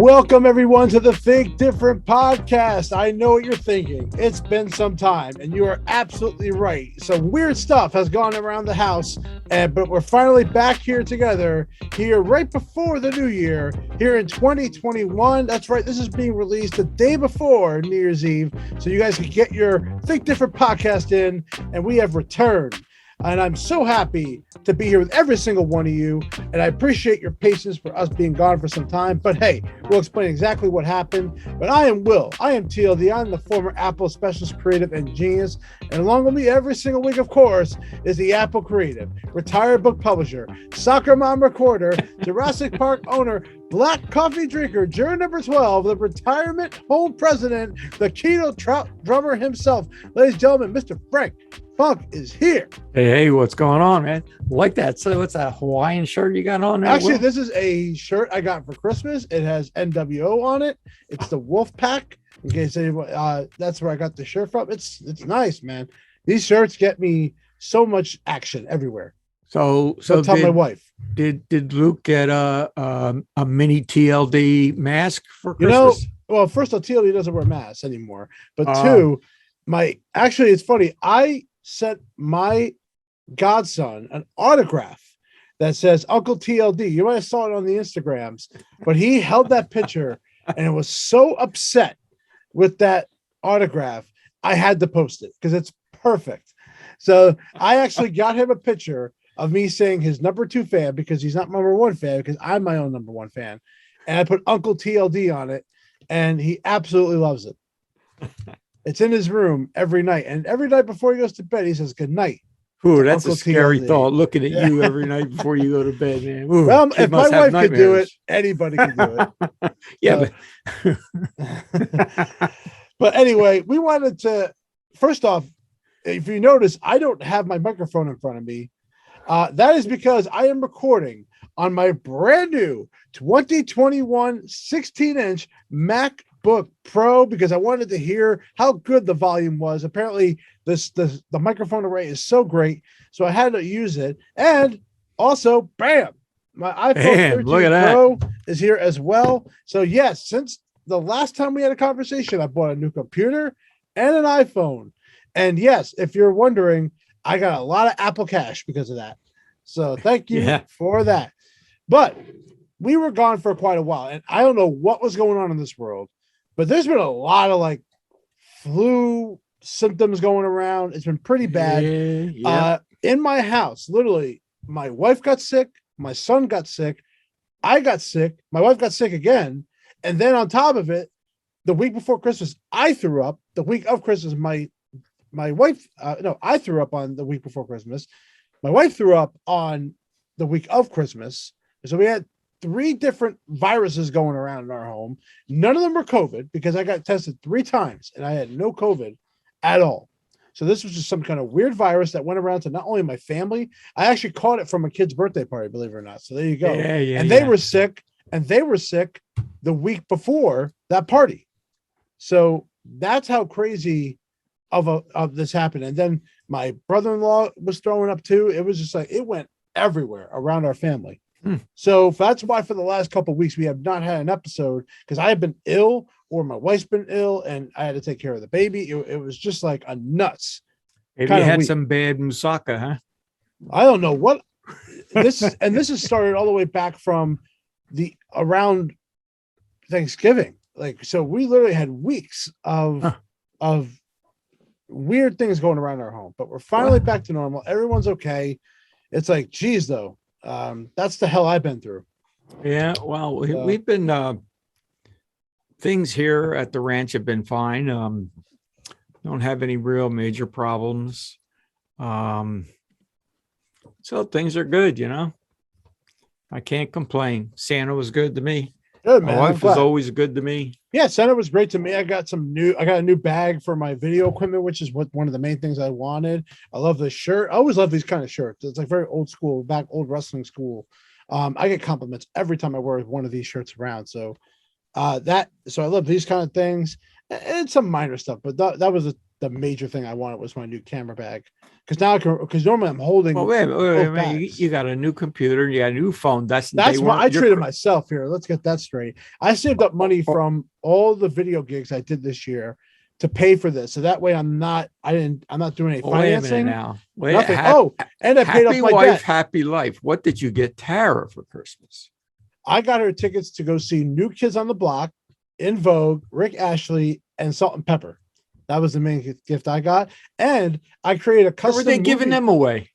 Welcome, everyone, to the Think Different podcast. I know what you're thinking. It's been some time, and you are absolutely right. Some weird stuff has gone around the house, but we're finally back here together here right before the new year, here in 2021. That's right. This is being released the day before New Year's Eve, so you guys can get your Think Different podcast in, and we have returned. And I'm so happy to be here with every single one of you. And I appreciate your patience for us being gone for some time. But hey, we'll explain exactly what happened. But I am Will. I am TLD. I'm the former Apple Specialist Creative and Genius. And along with me every single week, of course, is the Apple Creative, retired book publisher, soccer mom recorder, Jurassic Park owner, black coffee drinker, juror number 12, the retirement home president, the Keto Trout drummer himself. Ladies and gentlemen, Mr. Frank Funk is here. Hey, what's going on, man? Like that. So what's that Hawaiian shirt you got on there? Actually, this is a shirt I got for Christmas. It has NWO on it. It's the Wolf Pack. In case anyone, that's where I got the shirt from. It's nice, man. These shirts get me so much action everywhere. So tell my wife. Did Luke get a mini TLD mask for Christmas? Well, first of all, TLD doesn't wear masks anymore. But two, it's funny. I sent my godson an autograph that says Uncle TLD. You might have saw it on the Instagrams, but he held that picture and was so upset with that autograph. I had to post it because it's perfect. So I actually got him a picture of me saying his number 2 fan because he's not my number 1 fan because I'm my own number 1 fan. And I put Uncle TLD on it and he absolutely loves it. It's in his room every night. And every night before he goes to bed, he says, good night. Ooh, that's a scary thought, looking at you every night before you go to bed, man. Ooh, well, if my wife could do it, anybody can do it. Yeah. But anyway, we wanted to, first off, if you notice, I don't have my microphone in front of me. That is because I am recording on my brand new 2021 16-inch MacBook Pro because I wanted to hear how good the volume was. Apparently, the microphone array is so great, so I had to use it. And also, bam, my iPhone 13 Pro is here as well. So yes, since the last time we had a conversation, I bought a new computer and an iPhone. And yes, if you're wondering, I got a lot of Apple Cash because of that. So thank you for that. But we were gone for quite a while, and I don't know what was going on in this world, but there's been a lot of like flu symptoms going around. It's been pretty bad. In my house, literally, my wife got sick, my son got sick, I got sick, my wife got sick again, and then on top of it, the week before Christmas, I threw up. The week of Christmas, my wife, I threw up on the week before Christmas. My wife threw up on the week of Christmas. So we had 3 different viruses going around in our home. None of them were COVID because I got tested 3 times and I had no COVID at all. So this was just some kind of weird virus that went around to not only my family, I actually caught it from a kid's birthday party, believe it or not. So there you go. They were sick, and they were sick the week before that party. So that's how crazy of this happened. And then my brother-in-law was throwing up too. It was just like, it went everywhere around our family. So that's why for the last couple of weeks, we have not had an episode because I have been ill or my wife's been ill and I had to take care of the baby. It was just like a nuts. Maybe you had some bad moussaka, huh? I don't know what this has started all the way back from around Thanksgiving. Like, so we literally had weeks of weird things going around our home, but we're finally back to normal. Everyone's okay. It's like, geez, though, that's the hell I've been through. Yeah, well, we've been things here at the ranch have been fine. Don't have any real major problems. So things are good, I can't complain. Santa was good to me. Good, man. My wife was always good to me. Yeah, Santa was great to me. I got a new bag for my video equipment, which is one of the main things I wanted. I love this shirt. I always love these kind of shirts. It's like very old school, old wrestling school. I get compliments every time I wear one of these shirts around. So I love these kind of things and some minor stuff, but that was the major thing I wanted was my new camera bag. Because now because normally I'm holding. Well, wait a minute. You got a new computer, you got a new phone. That's what I treated myself here. Let's get that straight. I saved up money from all the video gigs I did this year to pay for this. So that way I'm not doing any financing. Wait a minute now. Nothing. And I paid off my wife, debt. happy life. What did you get Tara for Christmas? I got her tickets to go see New Kids on the Block, In Vogue, Rick Ashley, and Salt and Pepper. That was the main gift I got. And I created a custom. Where were they giving them away?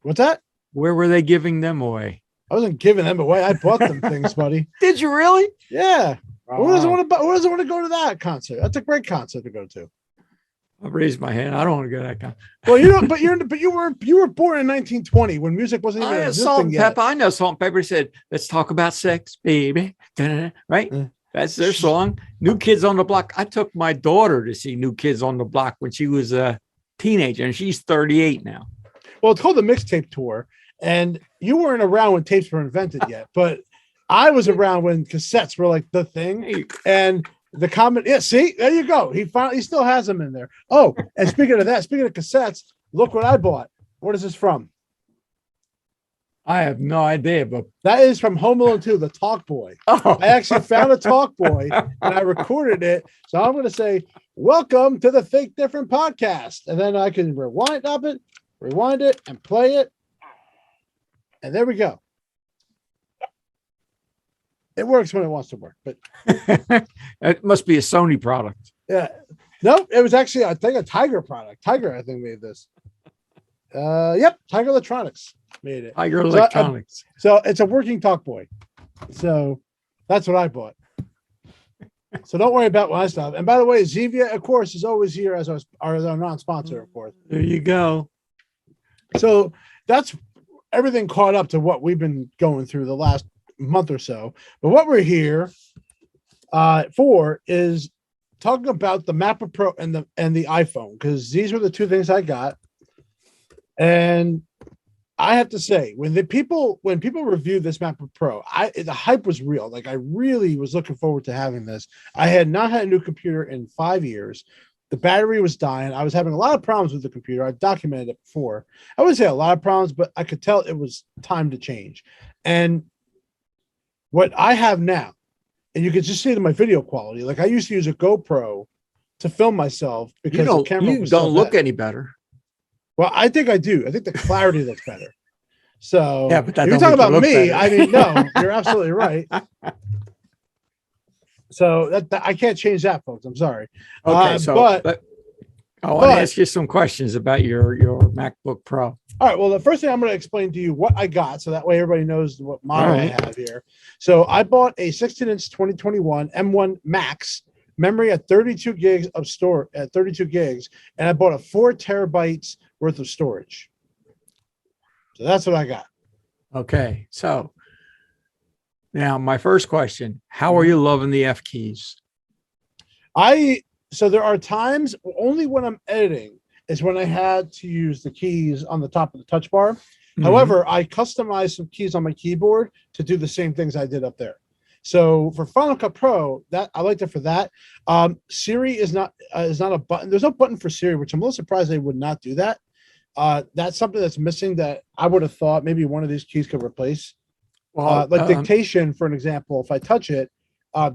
What's that? Where were they giving them away? I wasn't giving them away. I bought them things, buddy. Did you really? Yeah. Who doesn't want to go to that concert? That's a great concert to go to. I raised my hand. I don't want to go to that concert. Well, you were born in 1920 when music wasn't even existing Salt and yet. Pepper. I know Salt and Pepper said, "Let's talk about sex, baby." Right? That's their song. New Kids on the Block. I took my daughter to see New Kids on the Block when she was a teenager, and she's 38 now. Well, it's called the Mixtape Tour, and you weren't around when tapes were invented yet, but I was around when cassettes were like the thing. And the comment, yeah, see, there you go. He still has them in there. Oh, and speaking of cassettes, look what I bought. What is this from? I have no idea, but that is from Home Alone 2, the Talk Boy. Oh. I actually found a Talk Boy and I recorded it. So I'm going to say, welcome to the Think Different podcast. And then I can rewind it and play it. And there we go. It works when it wants to work, but it must be a Sony product. Yeah. No, it was actually, I think, a Tiger product. Tiger, I think, made this. Yep, Tiger Electronics made it. Tiger Electronics. So it's a working Talk Boy. So that's what I bought. So don't worry about my stuff. And by the way, Zevia, of course, is always here as our non-sponsor, of course. There you go. So that's everything caught up to what we've been going through the last month or so. But what we're here for is talking about the MacBook Pro and the iPhone, because these were the two things I got. And I have to say, when people reviewed this MacBook Pro, the hype was real. Like, I really was looking forward to having this. I had not had a new computer in 5 years. The battery was dying. I was having a lot of problems with the computer. I've documented it before. I wouldn't say a lot of problems, but I could tell it was time to change. And what I have now, and you can just see it in my video quality. Like, I used to use a GoPro to film myself because the camera was don't look any better. Well, I think I do. I think the clarity looks better. So yeah, but if you're talking about me, better. I mean, no, you're absolutely right. So that I can't change that, folks. I'm sorry. Okay, but I want to ask you some questions about your MacBook Pro. All right. Well, the first thing I'm going to explain to you what I got, so that way everybody knows what model I have here. So I bought a 16-inch 2021 M1 Max memory at 32 gigs of store at 32 gigs, and I bought a 4 terabytes worth of storage. So that's what I got. Okay. So now my first question, how are you loving the F keys? So there are times only when I'm editing is when I had to use the keys on the top of the touch bar. Mm-hmm. However, I customized some keys on my keyboard to do the same things I did up there. So for Final Cut Pro, that I liked it for that. Siri is not a button. There's no button for Siri, which I'm a little surprised they would not do that. That's something that's missing that I would have thought maybe one of these keys could replace. Well, like dictation, for an example, if I touch it,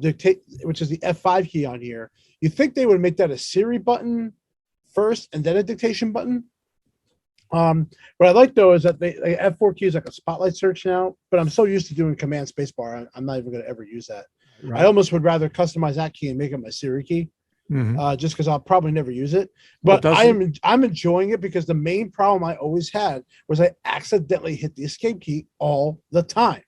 dictate, which is the F5 key on here, you think they would make that a Siri button first and then a dictation button. What I like though is that they F4 key is like a spotlight search now, but I'm so used to doing command space bar, I'm not even going to ever use that. Right. I almost would rather customize that key and make it my Siri key. Mm-hmm. Just because I'll probably never use it, but I'm enjoying it because the main problem I always had was I accidentally hit the escape key all the time,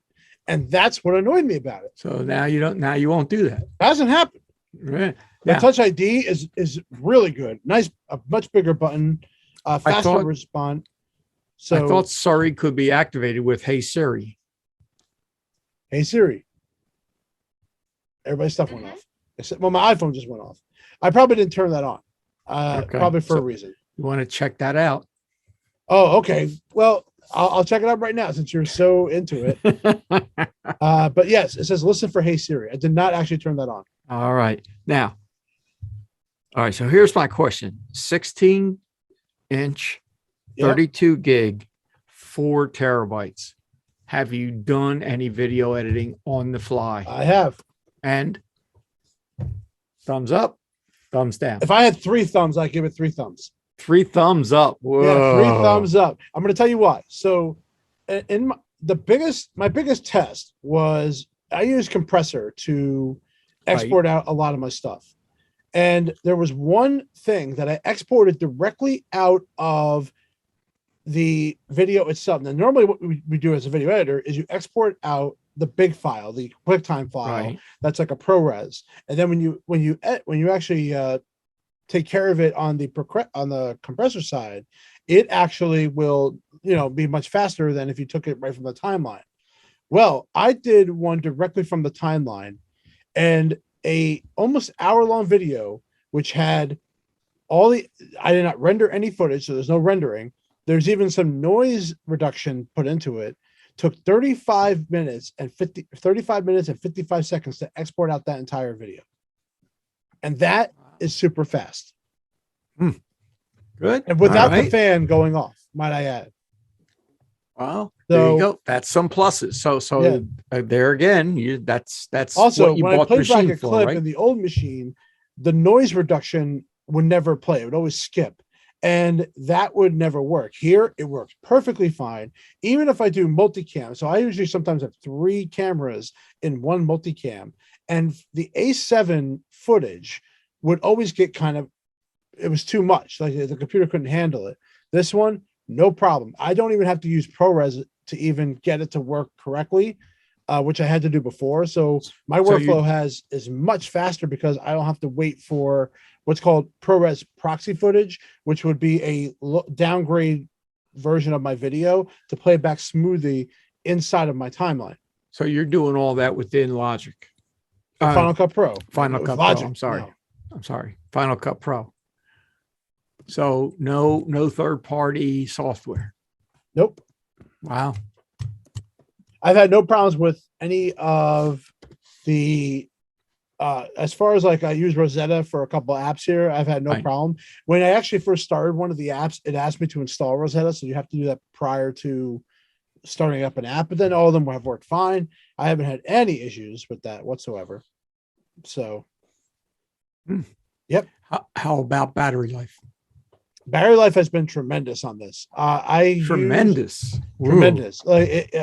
and that's what annoyed me about it. So now you won't do that. That hasn't happened. Right. The Touch ID is really good. Nice, a much bigger button, faster response. So I thought Siri could be activated with Hey Siri. Hey Siri. Everybody's stuff went off. Well, my iPhone just went off. I probably didn't turn that on. Probably for a reason. You want to check that out? Oh, okay. Well, I'll check it out right now since you're so into it. But yes, it says listen for Hey Siri. I did not actually turn that on. All right. Now, All right. So here's my question: 16-inch, Yep. 32 gig, 4 terabytes. Have you done any video editing on the fly? I have. And thumbs up, thumbs down. If I had 3 thumbs, I'd give it 3 thumbs. 3 thumbs up. Whoa. Yeah, 3 thumbs up. I'm going to tell you why. So, in my biggest test was I used compressor to export out a lot of my stuff, and there was one thing that I exported directly out of the video itself. Now, normally what we do as a video editor is you export out the big file, the QuickTime file. Right. That's like a ProRes, and then when you actually take care of it on the compressor side, it actually will, be much faster than if you took it right from the timeline. Well, I did one directly from the timeline, and a almost hour-long video, which had I did not render any footage, so there's no rendering. There's even some noise reduction put into it. Took 35 minutes and 55 seconds to export out that entire video. And that is super fast. Good. And without the fan going off, might I add. Well, there you go. That's some pluses. So there again, that's also what you when bought I the played back machine a for, clip right? in the old machine, the noise reduction would never play. It would always skip. And that would never work. Here, it works perfectly fine. Even if I do multicam. So I usually sometimes have 3 cameras in one multicam. And the A7 footage would always get it was too much. Like the computer couldn't handle it. This one, no problem. I don't even have to use ProRes to even get it to work correctly, which I had to do before. So my workflow is much faster because I don't have to wait for what's called ProRes proxy footage, which would be a downgrade version of my video to play back smoothly inside of my timeline. So you're doing all that within Logic. Final Cut Pro. Final Cut Pro. I'm sorry. No. I'm sorry. Final Cut Pro. So no third-party software. Nope. Wow. I've had no problems with any of the as far as like I use Rosetta for a couple of apps here. I've had no problem. When I actually first started one of the apps, it asked me to install Rosetta, so you have to do that prior to starting up an app. But then all of them have worked fine. I haven't had any issues with that whatsoever. So, yep. How about battery life? Battery life has been tremendous on this. Tremendous. Like,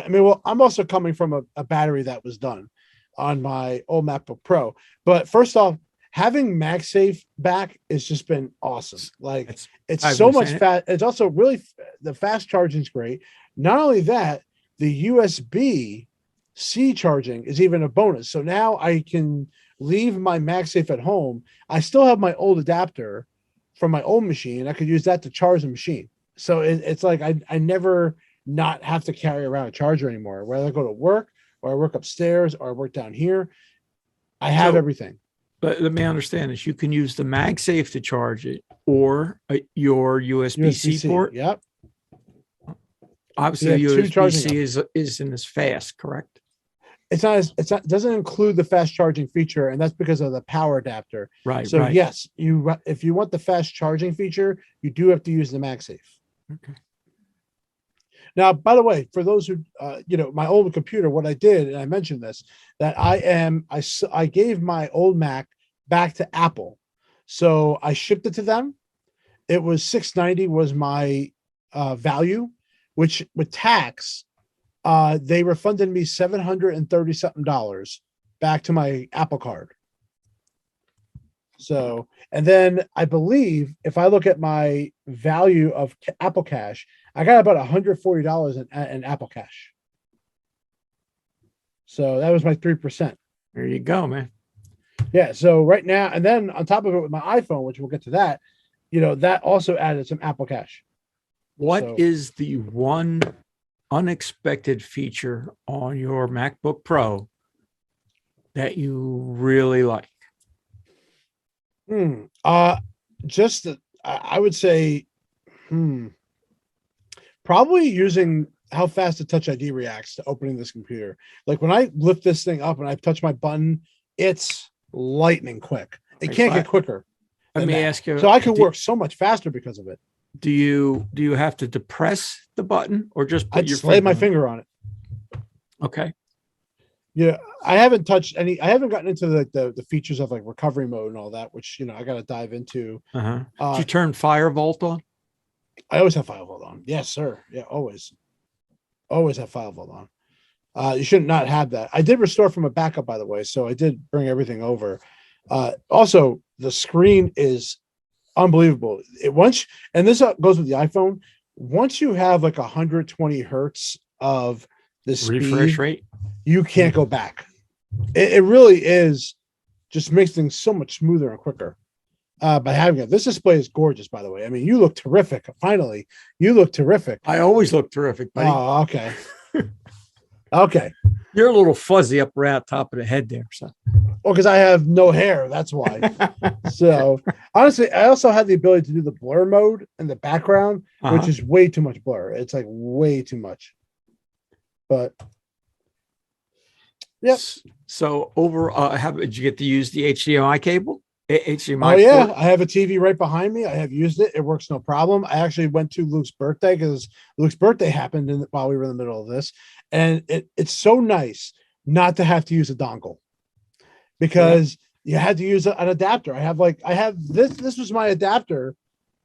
I'm also coming from a battery that was done on my old MacBook Pro. But first off, having MagSafe back has just been awesome. Like it's so much fast. It's also really the fast charging is great. Not only that, the USB-C charging is even a bonus. So now I can leave my MagSafe at home. I still have my old adapter from my old machine. I could use that to charge the machine. So it's like I never not have to carry around a charger anymore. Whether I go to work or I work upstairs or I work down here, I have everything. But let me understand this. You can use the MagSafe to charge it or your USB-C port. Yep. Obviously, USB-C isn't as fast, correct? It doesn't include the fast charging feature, and that's because of the power adapter. Right. So yes, if you want the fast charging feature, you do have to use the MagSafe. Okay. Now, by the way, for those who, my old computer, what I did, and I mentioned this, that I gave my old Mac back to Apple. So I shipped it to them. It was $690 was my value, which with tax, they refunded me $730 something back to my Apple card. So, and then I believe if I look at my value of Apple Cash, I got about $140 in Apple Cash. So that was my 3%. There you go, man. Yeah. So right now, and then on top of it with my iPhone, which we'll get to that, that also added some Apple Cash. What is the one unexpected feature on your MacBook Pro that you really like? I would say, probably using how fast the Touch ID reacts to opening this computer. Like when I lift this thing up and I touch my button, it's lightning quick. It can't get quicker. Let me ask you. So I could work so much faster because of it. Do you have to depress the button or just put your lay my finger on it? Okay. Yeah, I haven't touched any. I haven't gotten into the features of like recovery mode and all that, which I got to dive into. Do you turn Firebolt on? I always have Firebolt on. Yes, sir. Yeah, always have Firebolt on. You should not have that. I did restore from a backup, by the way, so I did bring everything over. Also, the screen is unbelievable. And this goes with the iPhone. Once you have like 120 hertz of the refresh rate, you can't go back. It really is just makes things so much smoother and quicker by having it. This display is gorgeous, by the way. I mean, you look terrific. Finally, you look terrific. I always look terrific, buddy. Oh, okay. Okay. You're a little fuzzy up around top of the head there. So, well, because I have no hair, that's why. So, honestly, I also have the ability to do the blur mode in the background, which is way too much blur. It's like way too much. But yes. So did you get to use the HDMI cable? HDMI. Oh yeah, port? I have a TV right behind me. I have used it. It works no problem. I actually went to Luke's birthday because Luke's birthday happened while we were in the middle of this, and it's so nice not to have to use a dongle because you had to use an adapter. I have this. This was my adapter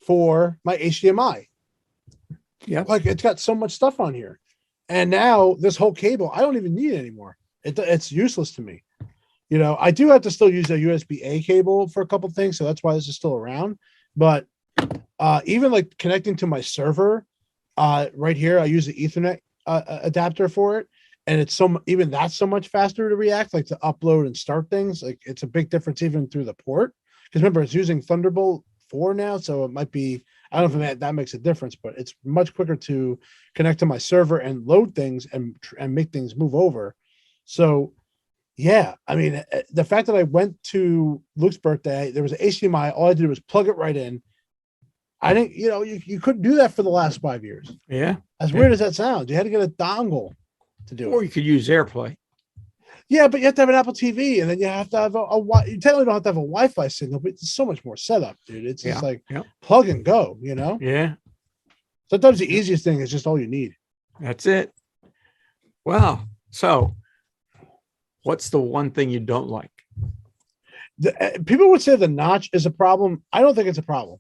for my HDMI. Yeah, like it's got so much stuff on here, and now this whole cable I don't even need it anymore. It's useless to me. I do have to still use a USB-A cable for a couple of things, so that's why this is still around. But even like connecting to my server right here, I use the Ethernet adapter for it, and it's that's so much faster to react, like to upload and start things. Like it's a big difference even through the port. Because remember, it's using Thunderbolt 4 now, so it might be. I don't know if that makes a difference, but it's much quicker to connect to my server and load things and make things move over. So. Yeah, I mean, the fact that I went to Luke's birthday, there was an HDMI. All I did was plug it right in. I didn't, you couldn't do that for the last 5 years. Yeah. As weird as that sounds, you had to get a dongle to do it. Or you could use AirPlay. Yeah, but you have to have an Apple TV, and then you have to have you technically don't have to have a Wi-Fi signal, but it's so much more setup, dude. It's just like plug and go, Yeah. Sometimes the easiest thing is just all you need. That's it. Wow. So. What's the one thing you don't like? People would say the notch is a problem. I don't think it's a problem.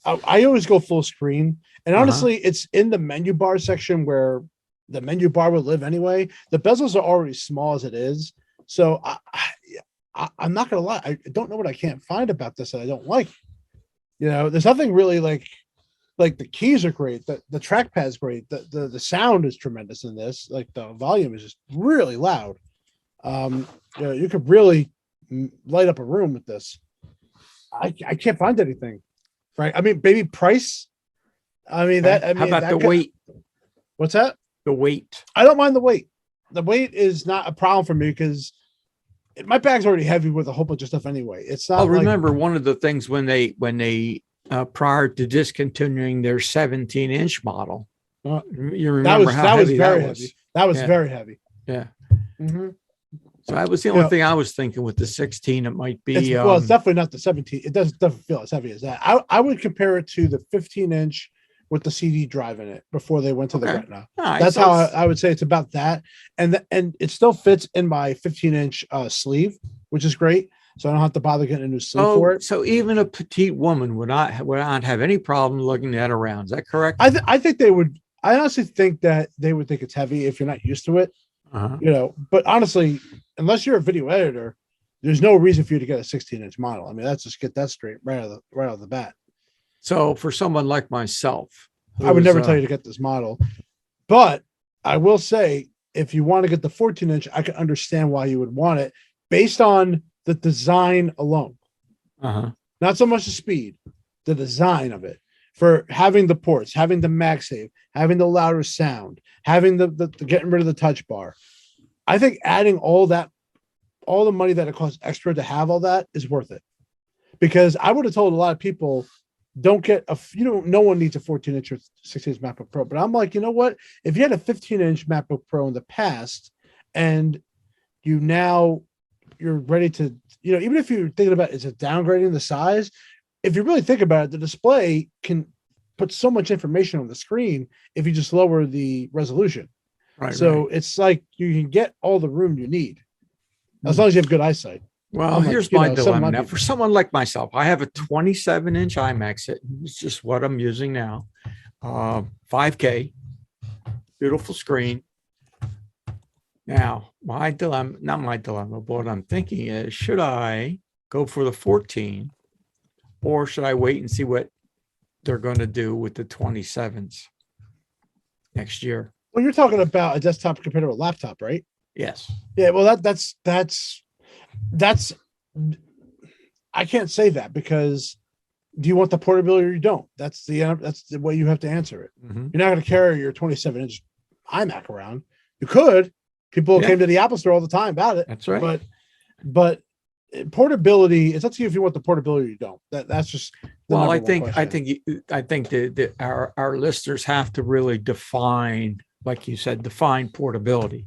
I always go full screen. And honestly, it's in the menu bar section where the menu bar would live anyway. The bezels are already small as it is. So I'm not going to lie. I don't know what I can't find about this that I don't like. There's nothing really like the keys are great. The trackpad's great. The sound is tremendous in this. Like the volume is just really loud. You could really light up a room with this. I can't find anything, right? I mean, maybe price. I mean that. I mean, how about the weight? What's that? The weight. I don't mind the weight. The weight is not a problem for me because my bag's already heavy with a whole bunch of stuff anyway. It's not. Remember one of the things when they prior to discontinuing their 17-inch model, you remember that was very heavy. That was very heavy. Yeah. Mm-hmm. So that was the only thing I was thinking with the 16. It might be. It's definitely not the 17. It doesn't feel as heavy as that. I would compare it to the 15-inch with the CD drive in it before they went to the Retina. That's how I would say it's about that. And it still fits in my 15-inch sleeve, which is great. So I don't have to bother getting a new sleeve for it. So even a petite woman would not have any problem lugging that around. Is that correct? I think they would. I honestly think that they would think it's heavy if you're not used to it. But honestly, unless you're a video editor, there's no reason for you to get a 16-inch model. I mean, let's just get that straight right out of the bat. So for someone like myself, I would never tell you to get this model, but I will say if you want to get the 14-inch, I can understand why you would want it based on the design alone. Not so much the speed, the design of it. For having the ports, having the MagSafe, having the louder sound, having the getting rid of the touch bar. I think adding all the money that it costs extra to have all that is worth it. Because I would have told a lot of people, no one needs a 14-inch or 16-inch MacBook Pro. But I'm like, you know what? If you had a 15-inch MacBook Pro in the past and you're ready to, even if you're thinking about is it downgrading the size, if you really think about it, the display can put so much information on the screen if you just lower the resolution. Right. So it's like you can get all the room you need as long as you have good eyeyesight. Well, Unlike, here's my dilemma now. For someone like myself, I have a 27-inch iMac. It's just what I'm using now. 5K, beautiful screen. Now, my dilemma, not my dilemma, but what I'm thinking is, should I go for the 14 or should I wait and see what they're going to do with the 27s next year? Well, you're talking about a desktop compared to a laptop, right? Yes. Yeah. Well, that's I can't say that because do you want the portability or you don't? That's the way you have to answer it. Mm-hmm. You're not going to carry your 27-inch iMac around. You could. People came to the Apple Store all the time about it. That's right. But portability, it's up to you if you want the portability or you don't. That's just well. I think that our listeners have to really define, like you said, define portability.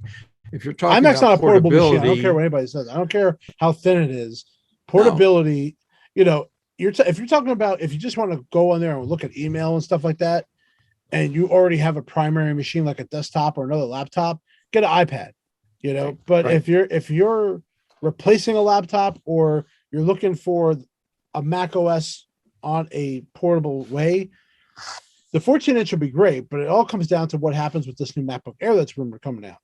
If you're talking iMac's about not a portable machine. I don't care what anybody says. I don't care how thin it is. Portability, you know, if you're talking about if you just want to go on there and look at email and stuff like that, and you already have a primary machine like a desktop or another laptop, get an iPad. You know, right. But if you're replacing a laptop or you're looking for a Mac OS on a portable way, the 14-inch will be great, but it all comes down to what happens with this new MacBook Air that's rumored coming out.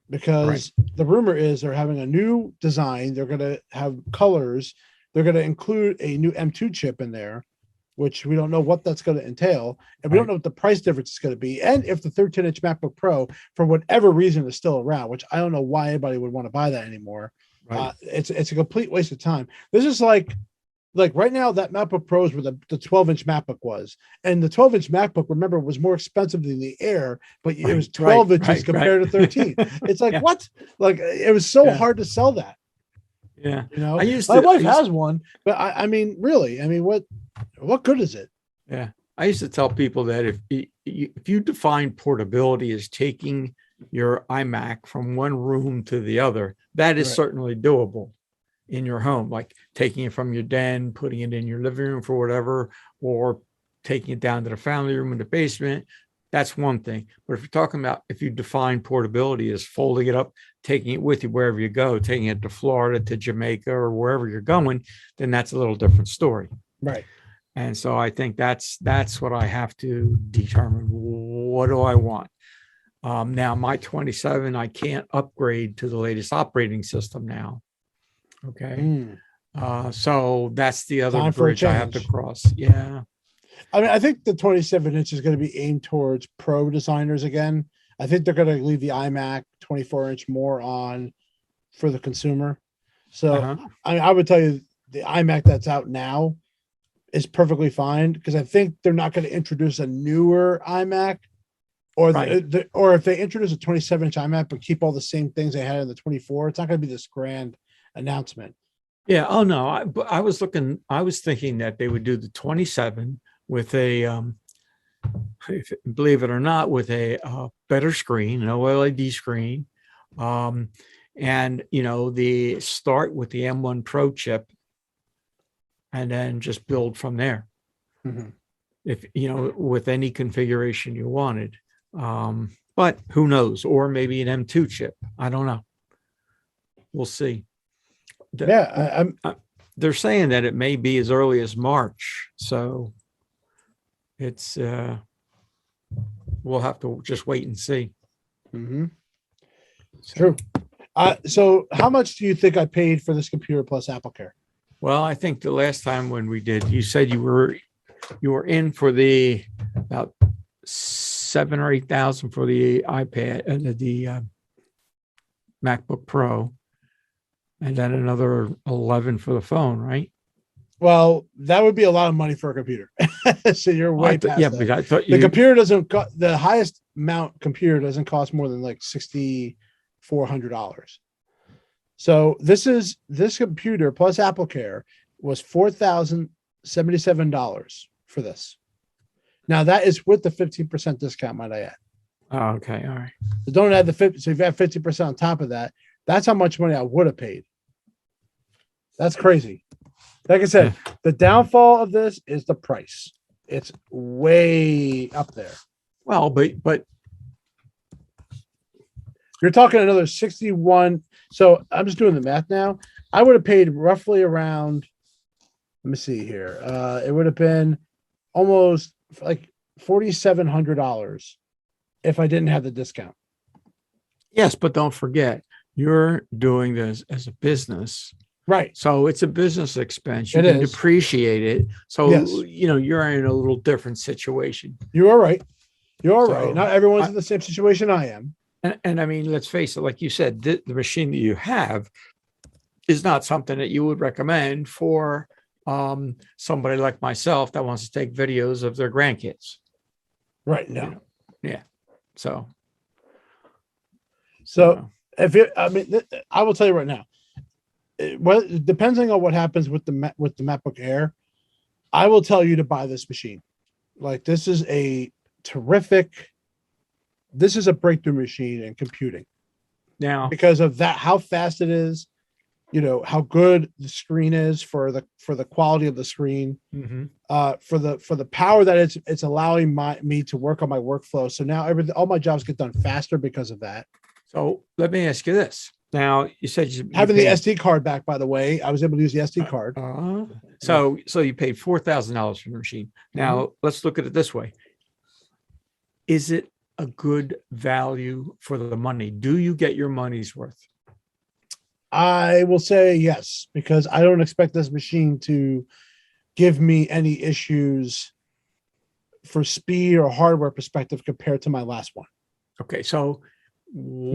Because the rumor is they're having a new design. They're going to have colors. They're going to include a new M2 chip in there, which we don't know what that's going to entail. And we don't know what the price difference is going to be. And if the 13-inch MacBook Pro, for whatever reason, is still around, which I don't know why anybody would want to buy that anymore. Right. It's a complete waste of time. This is like right now that MacBook Pro is where the 12-inch MacBook was. And the 12-inch MacBook, remember, was more expensive than the Air, but it was 12 inches compared to 13. It's like, what? Like, it was so hard to sell that. Yeah. You know, my wife has one, but I mean, really, I mean, what good is it? Yeah. I used to tell people that if you define portability as taking your iMac from one room to the other, that is certainly doable in your home, like taking it from your den, putting it in your living room for whatever, or taking it down to the family room in the basement. That's one thing. But if you're talking about, if you define portability as folding it up, taking it with you wherever you go, taking it to Florida, to Jamaica, or wherever you're going, then that's a little different story. Right. And so I think that's what I have to determine. What do I want? Now my 27, I can't upgrade to the latest operating system now. Okay. So that's the other bridge I have to cross. Yeah. I mean, I think the 27-inch is going to be aimed towards pro designers again. I think they're going to leave the iMac 24-inch more on for the consumer. So I mean, I would tell you the iMac that's out now is perfectly fine because I think they're not going to introduce a newer iMac, or or if they introduce a 27-inch iMac but keep all the same things they had in the 24, it's not going to be this grand announcement. Yeah. Oh no. I was thinking that they would do the 27 with a, believe it or not, with a better screen, an OLED screen, and the start with the M1 Pro chip, and then just build from there. Mm-hmm. If with any configuration you wanted, but who knows? Or maybe an M2 chip. I don't know. We'll see. They're saying that it may be as early as March, so it's we'll have to just wait and see. Mm-hmm. True. So how much do you think I paid for this computer plus AppleCare? Well, I think the last time when we did, you said you were in for the about $7,000 or $8,000 for the iPad and the MacBook Pro, and then another 11 for the phone, right? Well, that would be a lot of money for a computer. So you're way past that. But I thought the computer doesn't the highest mount computer doesn't cost more than like $6,400. So this computer plus AppleCare was $4,077 for this. Now that is with the 15% discount, might I add? Oh, okay, all right. So don't add the 50. So if you have 50% on top of that, that's how much money I would have paid. That's crazy. Like I said, the downfall of this is the price. It's way up there. Well, but you're talking another 61. So I'm just doing the math now. I would have paid roughly around, let me see here. It would have been almost like $4,700 if I didn't have the discount. yes, but don't forget, you're doing this as a business. Right. So it's a business expense. You It can is. depreciate it. So, Yes. You're in a little different situation. You are right. You're So, right. Not everyone's in the same situation I am. And I mean, let's face it, like you said, the machine that you have is not something that you would recommend for somebody like myself that wants to take videos of their grandkids. Right. No. Yeah. So if it, I mean, I will tell you right now, depending on what happens with the MacBook Air, I will tell you to buy this machine. Like, this is a breakthrough machine in computing. Now, because of that, how fast it is, how good the screen is for the quality of the screen, for the power that it's allowing me to work on my workflow. So now all my jobs get done faster because of that. So let me ask you this. Now, you said having the SD card back, by the way, I was able to use the SD card. So you paid $4,000 for the machine. Now, let's look at it this way. Is it a good value for the money? Do you get your money's worth? I will say yes, because I don't expect this machine to give me any issues for speed or hardware perspective compared to my last one. Okay, so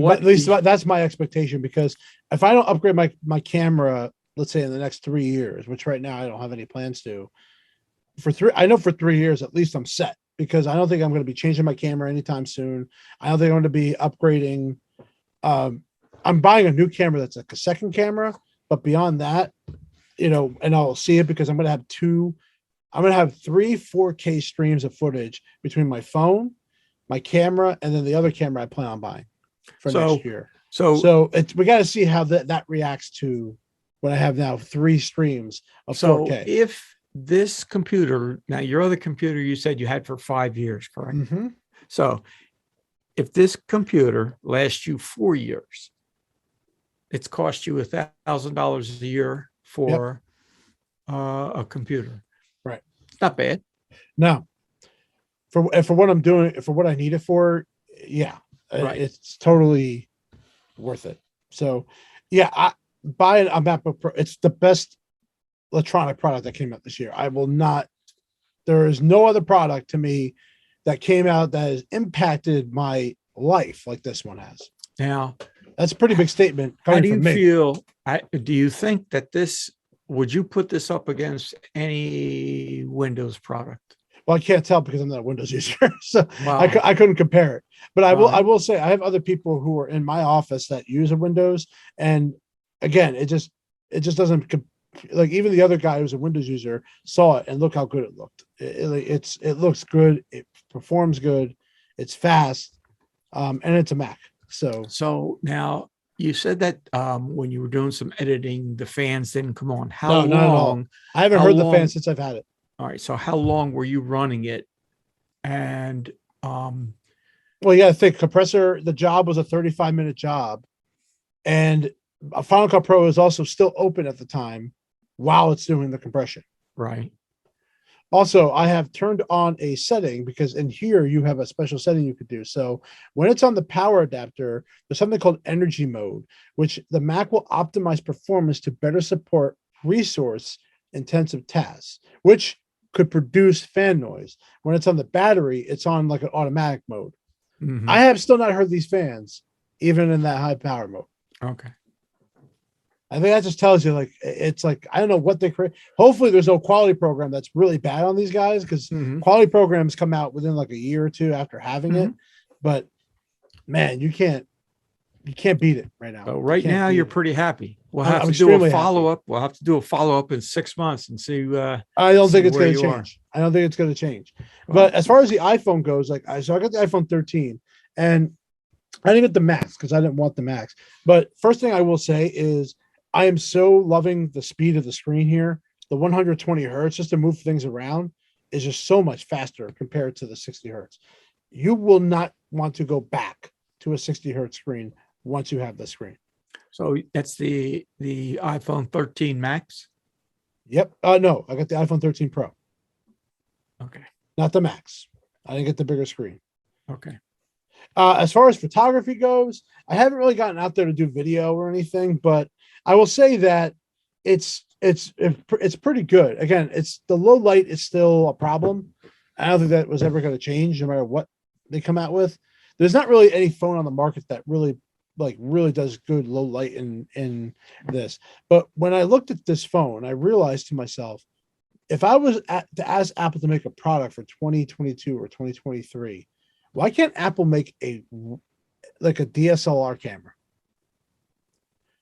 at least that's my expectation, because if I don't upgrade my camera, let's say in the next 3 years, which right now I don't have any plans to, for 3 years at least I'm set, because I don't think I'm going to be changing my camera anytime soon. I don't think I'm going to be upgrading. I'm buying a new camera that's like a second camera, but beyond that, and I'll see it because I'm going to have 3 4K streams of footage between my phone, my camera, and then the other camera I plan on buying for next year. So we got to see how that reacts to what I have now, 3 streams of 4K. If this computer, now your other computer you said you had for 5 years, correct? So if this computer lasts you 4 years, it's cost you $1,000 a year for a computer. Right. It's not bad. No. For what I'm doing, for what I need it for, yeah. Right. It's totally worth it. So yeah, buying a MacBook Pro, it's the best electronic product that came out this year. There is no other product to me that came out that has impacted my life like this one has. Now, that's a pretty big statement. How do you feel? Do you think that would you put this up against any Windows product? Well, I can't tell because I'm not a Windows user, so I couldn't compare it. But I will say I have other people who are in my office that use a Windows, and again, it just doesn't, like, even the other guy who's a Windows user saw it and look how good it looked. It looks good, it performs good, it's fast, and it's a Mac. So now you said that when you were doing some editing, the fans didn't come on. How long? Not at all. I haven't heard the fan since I've had it. All right. So how long were you running it? And well, you got to think, compressor, the job was a 35-minute job, and Final Cut Pro is also still open at the time while it's doing the compression. Right. Also, I have turned on a setting, because in here you have a special setting you could do. So when it's on the power adapter, there's something called energy mode, which the Mac will optimize performance to better support resource intensive tasks, which could produce fan noise. When it's on the battery, it's on like an automatic mode. I have still not heard these fans, even in that high power mode. Okay. I think that just tells you, like, it's like, I don't know what they create. Hopefully there's no quality program that's really bad on these guys, because quality programs come out within like a year or two after having it. But man, you can't beat it right now. So right now you're pretty happy. We'll have to do a follow-up. We'll have to do a follow-up in 6 months and see. I don't think it's going to change. I don't think it's going to change. But as far as the iPhone goes, I got the iPhone 13, and I didn't get the Max because I didn't want the Max. But first thing I will say is I am so loving the speed of the screen here. the 120 hertz just to move things around is just so much faster compared to the 60 hertz. You will not want to go back to a 60 hertz screen once you have the screen. So that's the iPhone 13 Max. Yep. No, I got the iPhone 13 Pro. Okay. Not the Max. I didn't get the bigger screen. Okay. As far as photography goes, I haven't really gotten out there to do video or anything, but I will say that it's pretty good. Again, it's the low light is still a problem. I don't think that was ever going to change no matter what they come out with. There's not really any phone on the market that really does good low light in this. But when I looked at this phone, I realized to myself, if I was to ask Apple to make a product for 2022 or 2023, why can't Apple make a DSLR camera?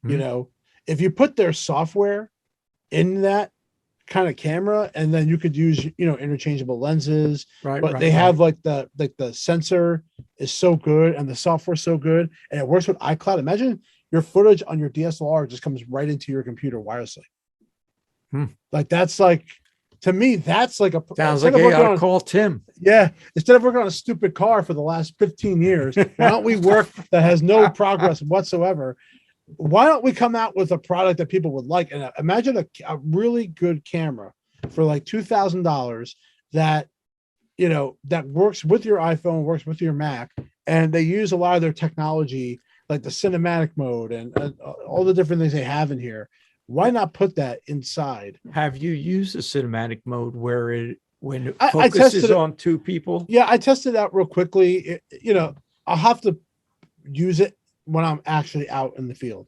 Mm-hmm. You know, if you put their software in that kind of camera, and then you could use, interchangeable lenses, but they have the sensor is so good and the software so good, and it works with iCloud. Imagine your footage on your DSLR just comes right into your computer wirelessly. That's like, to me, that's like sounds like I gotta call Tim. Yeah, instead of working on a stupid car for the last 15 years, why don't we work that has no progress whatsoever? Why don't we come out with a product that people would like? And imagine a really good camera for like $2,000 that, that works with your iPhone, works with your Mac, and they use a lot of their technology, like the cinematic mode and all the different things they have in here. Why not put that inside? Have you used the cinematic mode when it I focuses on two people? Yeah, I tested it out real quickly. I'll have to use it when I'm actually out in the field.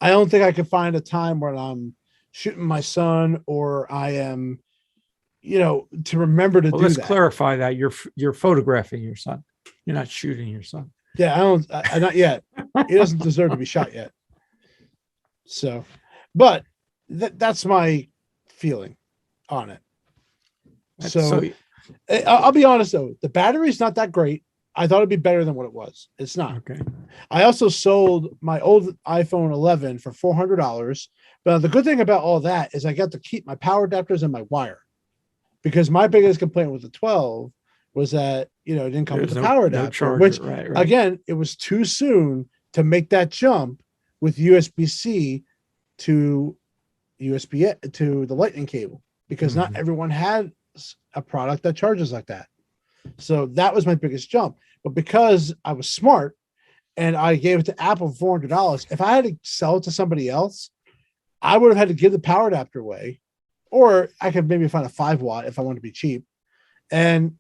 I don't think I could find a time when I'm shooting my son or I am, to remember to do that. Let's clarify that you're photographing your son. You're not shooting your son. Yeah, not yet. He doesn't deserve to be shot yet. So, but that's my feeling on it. So I'll be honest though, the battery's not that great. I thought it'd be better than what it was. It's not. Okay. I also sold my old iPhone 11 for $400. But the good thing about all that is I got to keep my power adapters and my wire, because my biggest complaint with the 12 was that, it didn't come with a power adapter, which again, it was too soon to make that jump with USB-C to USB to the lightning cable, because not everyone had a product that charges like that. So that was my biggest jump. But because I was smart and I gave it to Apple for $400, if I had to sell it to somebody else, I would have had to give the power adapter away, or I could maybe find a 5-watt if I want to be cheap and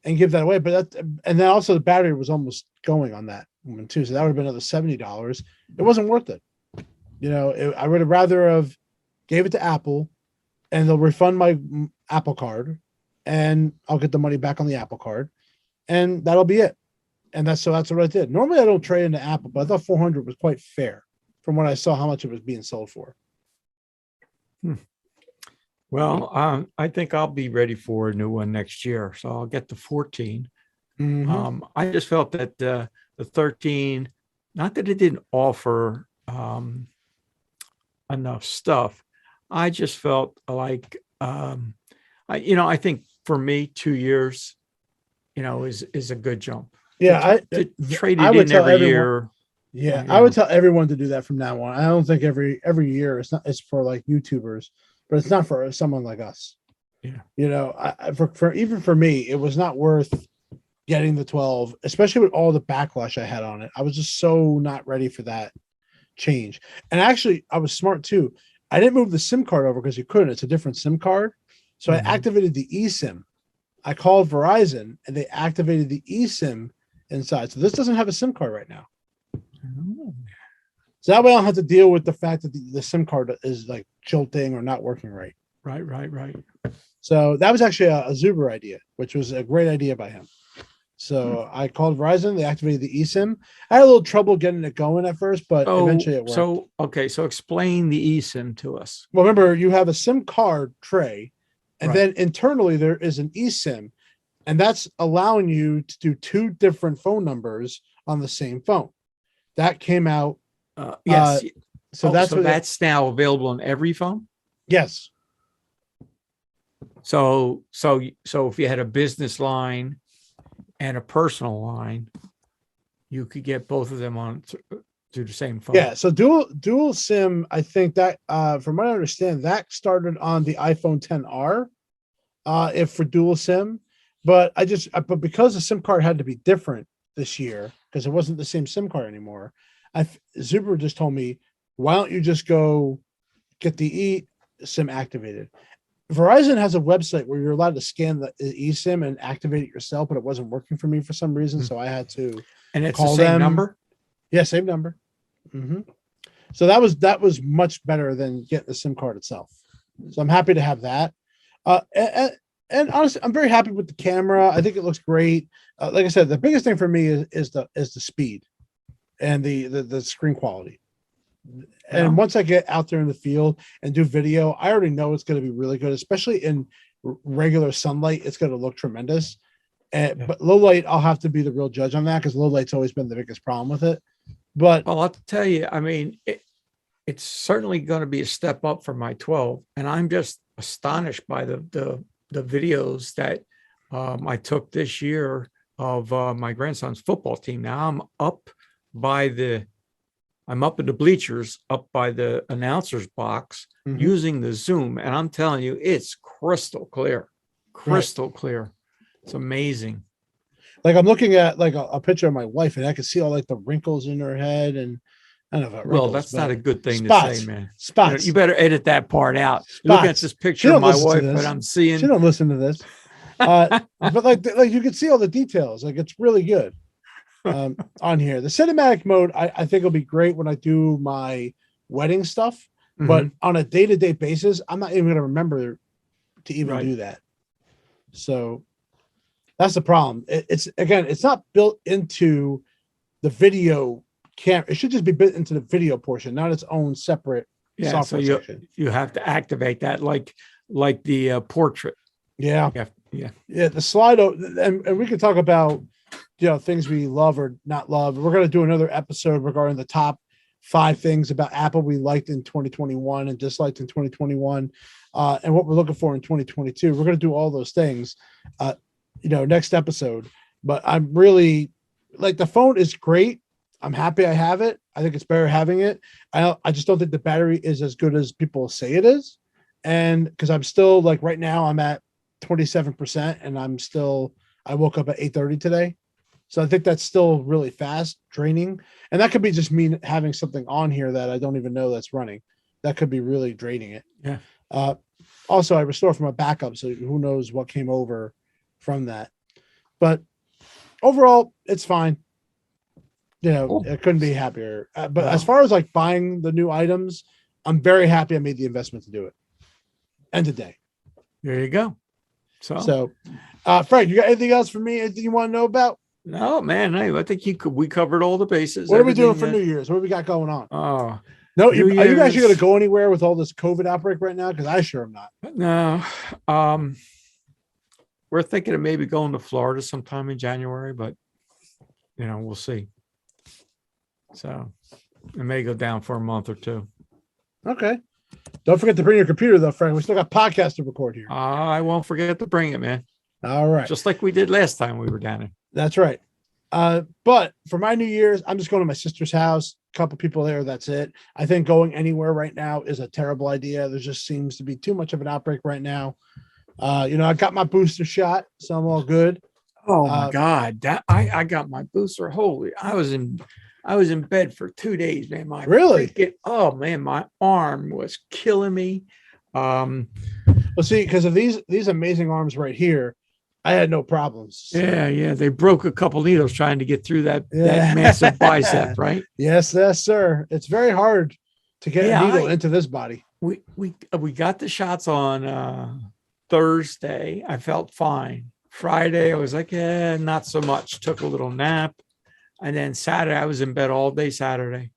give that away. But and then also the battery was almost going on that one too. So that would have been another $70. It wasn't worth it. I would have rather have gave it to Apple and they'll refund my Apple card and I'll get the money back on the Apple card, and that'll be it. And that's what I did. Normally I don't trade into Apple, but I thought 400 was quite fair from what I saw how much it was being sold for. Well, I think I'll be ready for a new one next year, so I'll get the 14. Mm-hmm. I just felt that the 13, not that it didn't offer enough stuff, I just felt like I think for me 2 years, is a good jump. Yeah, to trade it in every year. Yeah, I would tell everyone to do that from now on. I don't think every year it's for like YouTubers, but it's not for someone like us. Yeah. For even for me, it was not worth getting the 12, especially with all the backlash I had on it. I was just so not ready for that change. And actually, I was smart too. I didn't move the SIM card over because you couldn't. It's a different SIM card. So I activated the eSIM. I called Verizon and they activated the eSIM inside. So this doesn't have a SIM card right now. So that way I don't have to deal with the fact that the SIM card is like jolting or not working right. Right. So that was actually a Zuber idea, which was a great idea by him. So I called Verizon. They activated the eSIM. I had a little trouble getting it going at first, but eventually it worked. So explain the eSIM to us. Well, remember, you have a SIM card tray, and then internally there is an eSIM, and that's allowing you to do 2 different phone numbers on the same phone. That came out. Yes. So that's now available on every phone? Yes. So if you had a business line and a personal line, you could get both of them on through the same phone. Yeah. So dual SIM, I think that from what I understand, that started on the iPhone 10R, if for dual SIM. But but because the SIM card had to be different this year because it wasn't the same SIM card anymore, Zuber just told me, why don't you just go get the eSIM activated? Verizon has a website where you're allowed to scan the eSIM and activate it yourself, but it wasn't working for me for some reason, so I had to. And it's the same number. Yeah, same number. Mm-hmm. So that was much better than getting the SIM card itself. So I'm happy to have that. And honestly, I'm very happy with the camera. I think it looks great. Like I said, the biggest thing for me is the speed and the screen quality. And once I get out there in the field and do video, I already know it's going to be really good, especially in regular sunlight. It's going to look tremendous. But low light, I'll have to be the real judge on that because low light's always been the biggest problem with it. But well, I'll tell you, I mean, it's certainly going to be a step up from my 12, and I'm just astonished by the videos that I took this year of my grandson's football team. Now I'm up in the bleachers, up by the announcer's box, using the Zoom, and I'm telling you, it's crystal clear, clear. It's amazing. Like I'm looking at like a picture of my wife, and I can see all like the wrinkles in her head, and I don't know. Well, that's not a good thing to say, man. Spots. You better edit that part out. Look at this picture of my wife, but I'm seeing. She don't listen to this. But like you can see all the details. Like it's really good on here. The cinematic mode, I think will be great when I do my wedding stuff. But on a day-to-day basis, I'm not even going to remember to even do that. So that's the problem. It's not built into the video camera. It should just be built into the video portion, not its own separate software section. You have to activate that like the portrait. Yeah. Yeah. The Slido, and we can talk about things we love or not love. We're going to do another episode regarding the top 5 things about Apple we liked in 2021 and disliked in 2021, and what we're looking for in 2022. We're going to do all those things, next episode. But I'm really like, the phone is great. I'm happy I have it. I think it's better having it. I just don't think the battery is as good as people say it is, and because I'm still like right now I'm at 27%, and I woke up at 8:30 today. So I think that's still really fast draining. And that could be just me having something on here that I don't even know that's running. That could be really draining it. Yeah. Also, I restore from a backup, so who knows what came over from that. But overall, it's fine. Cool. I couldn't be happier. But as far as like buying the new items, I'm very happy I made the investment to do it. End of day. There you go. So Frank, you got anything else for me? Anything you want to know about? No, man. I think we covered all the bases. What are we doing for New Year's? What do we got going on? Oh, no, are you guys going to go anywhere with all this COVID outbreak right now? Because I sure am not. No. We're thinking of maybe going to Florida sometime in January, but we'll see. So it may go down for a month or 2. Okay. Don't forget to bring your computer though, Frank. We still got podcasts to record here. I won't forget to bring it, man. All right. Just like we did last time we were down there. That's right. But for my New Year's, I'm just going to my sister's house. A couple people there. That's it. I think going anywhere right now is a terrible idea. There just seems to be too much of an outbreak right now. I got my booster shot, so I'm all good. Oh my God. I got my booster. Holy, I was in bed for 2 days, man. My arm was killing me. Well, see, because of these amazing arms right here, I had no problems. Yeah. They broke a couple needles trying to get through that massive bicep, right? Yes, sir. It's very hard to get a needle into this body. We got the shots on Thursday. I felt fine. Friday, I was like, not so much. Took a little nap. And then Saturday, I was in bed all day Saturday.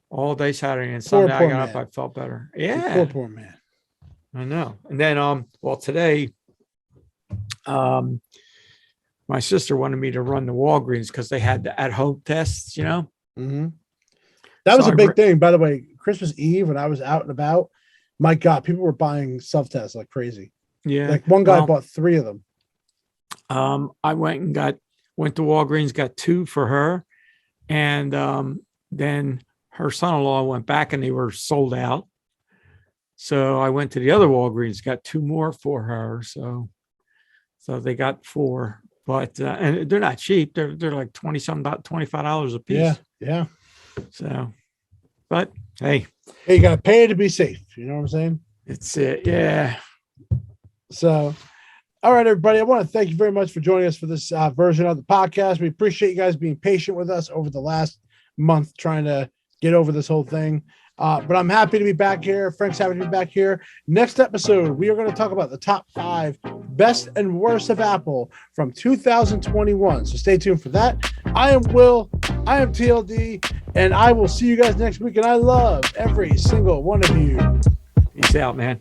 And Sunday I got up, I felt better. Yeah. Poor man. I know. And then, today, my sister wanted me to run the Walgreens because they had the at-home tests, Mm-hmm. That was a big thing, by the way. Christmas Eve, when I was out and about, my God, people were buying self-tests like crazy. Yeah. Like one guy bought 3 of them. I went to Walgreens, got 2 for her. And then her son-in-law went back and they were sold out. So I went to the other Walgreens, got 2 more for her. So they got 4, but and they're not cheap. They're like $25 a piece. Yeah. So, but hey, you got to pay to be safe. You know what I'm saying? It's it. Yeah. So, all right, everybody. I want to thank you very much for joining us for this version of the podcast. We appreciate you guys being patient with us over the last month, trying to get over this whole thing. But I'm happy to be back here. Frank's happy to be back here. Next episode, we are going to talk about the top 5 best and worst of Apple from 2021. So stay tuned for that. I am Will. I am TLD. And I will see you guys next week. And I love every single one of you. Peace out, man.